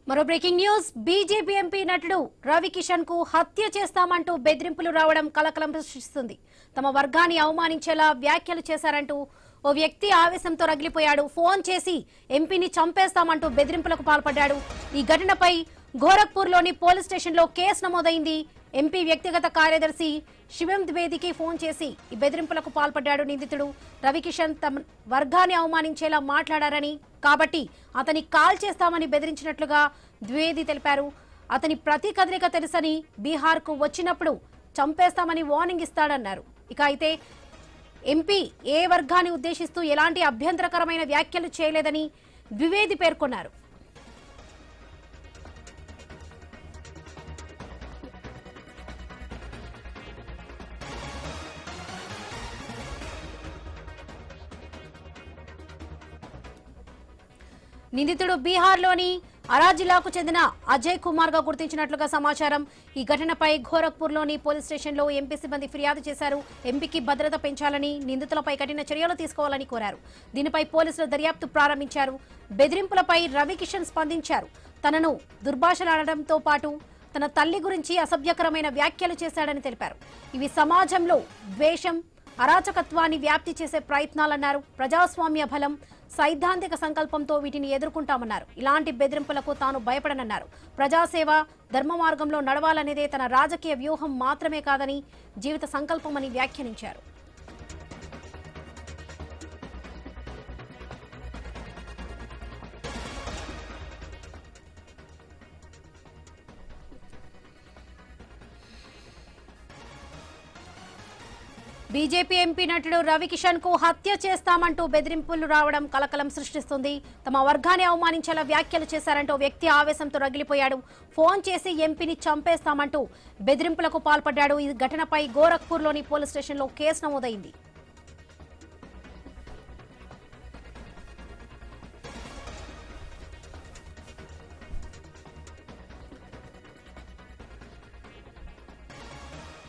మరో breaking news BJP MP నటుడు రవి కిషన్ కు హత్య చేస్తామంటూ బెదిరింపులు రావడం కలకలం సృష్టిస్తుంది. తమ వర్గాన్ని అవమానించేలా వ్యాఖ్యలు చేశారంటూ ఓ వ్యక్తి ఆవేశంతో రగిలిపోయాడు. ఫోన్ చేసి ఎంపీని చంపేస్తామంటూ బెదిరింపులకు పాల్పడ్డాడు. ఈ ఘటనపై గోరఖ్పూర్లోని పోలీస్ స్టేషన్లో కేసు నమోదైంది. ఎంపీ వ్యక్తిగత కార్యదర్శి శివం ద్వివేదికి ఫోన్ చేసి ఈ బెదిరింపులకు పాల్పడ్డాడు. నిందితుడు రవికిషన్ తమ వర్గాన్ని అవమానించేలా మాట్లాడారని, కాబట్టి అతని కాల్ చేస్తామని బెదిరించినట్లుగా ద్వివేది తెలిపారు. అతని ప్రతి కదలిక తెలుసని, బీహార్కు వచ్చినప్పుడు చంపేస్తామని వార్నింగ్ ఇస్తాడన్నారు. ఇక అయితే ఎంపీ ఏ వర్గాన్ని ఉద్దేశిస్తూ ఎలాంటి అభ్యంతరకరమైన వ్యాఖ్యలు చేయలేదని ద్వివేది పేర్కొన్నారు. నిందితుడు బీహార్లోని అరా జిల్లాకు చెందిన అజయ్ కుమార్ గా గుర్తించినట్లుగా సమాచారం. ఈ ఘటనపై గోరఖ్పూర్లోని పోలీస్ స్టేషన్లో ఎంపీ సిబ్బంది ఫిర్యాదు చేశారు. ఎంపీకి భద్రత పెంచాలని, నిందితులపై కఠిన చర్యలు తీసుకోవాలని కోరారు. దీనిపై పోలీసులు దర్యాప్తు ప్రారంభించారు. బెదిరింపులపై రవికిషన్ స్పందించారు. తనను దుర్భాషలాడడంతో పాటు తన తల్లి గురించి అసభ్యకరమైన వ్యాఖ్యలు చేశాడని తెలిపారు. ఇవి సమాజంలో ద్వేషం, అరాచకత్వాన్ని వ్యాప్తి చేసే ప్రయత్నాలన్నారు. ప్రజాస్వామ్య బలం, సైద్ధాంతిక సంకల్పంతో వీటిని ఎదుర్కొంటామన్నారు. ఇలాంటి బెదిరింపులకు తాను భయపడనన్నారు. ప్రజాసేవ, ధర్మ మార్గంలో నడవాలనేదే తన రాజకీయ వ్యూహం మాత్రమే కాదని, జీవిత సంకల్పమని వ్యాఖ్యానించారు. బీజేపీ ఎంపీ నటుడు రవికిషన్ కు హత్య చేస్తామంటూ బెదిరింపులు రావడం కలకలం సృష్టిస్తుంది. తమ వర్గాన్ని అవమానించేలా వ్యాఖ్యలు చేశారంటూ వ్యక్తి ఆవేశంతో రగిలిపోయాడు. ఫోన్ చేసి ఎంపీని చంపేస్తామంటూ బెదిరింపులకు పాల్పడ్డాడు. ఈ ఘటనపై గోరఖ్పూర్లోని పోలీస్ స్టేషన్లో కేసు నమోదైంది.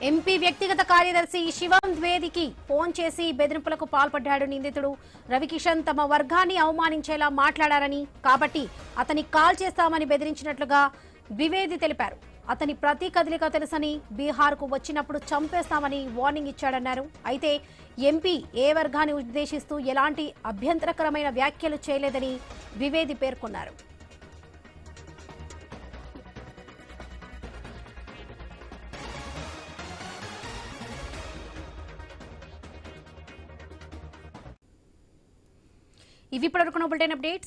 ఎంపీ వ్యక్తిగత కార్యదర్శి శివం ద్వివేదికి ఫోన్ చేసి బెదిరింపులకు పాల్పడ్డాడు. నిందితుడు రవికిషన్ తమ వర్గాన్ని అవమానించేలా మాట్లాడారని, కాబట్టి అతని కాల్ చేస్తామని బెదిరించినట్లుగా ద్వివేది తెలిపారు. అతని ప్రతి కదలిక తెలుసని, బీహార్కు వచ్చినప్పుడు చంపేస్తామని వార్నింగ్ ఇచ్చాడన్నారు. అయితే ఎంపీ ఏ వర్గాన్ని ఉద్దేశిస్తూ ఎలాంటి అభ్యంతరకరమైన వ్యాఖ్యలు చేయలేదని ద్వివేది పేర్కొన్నారు. ఇవి ఇప్పటివరకు బులెటిన్ అప్డేట్స్.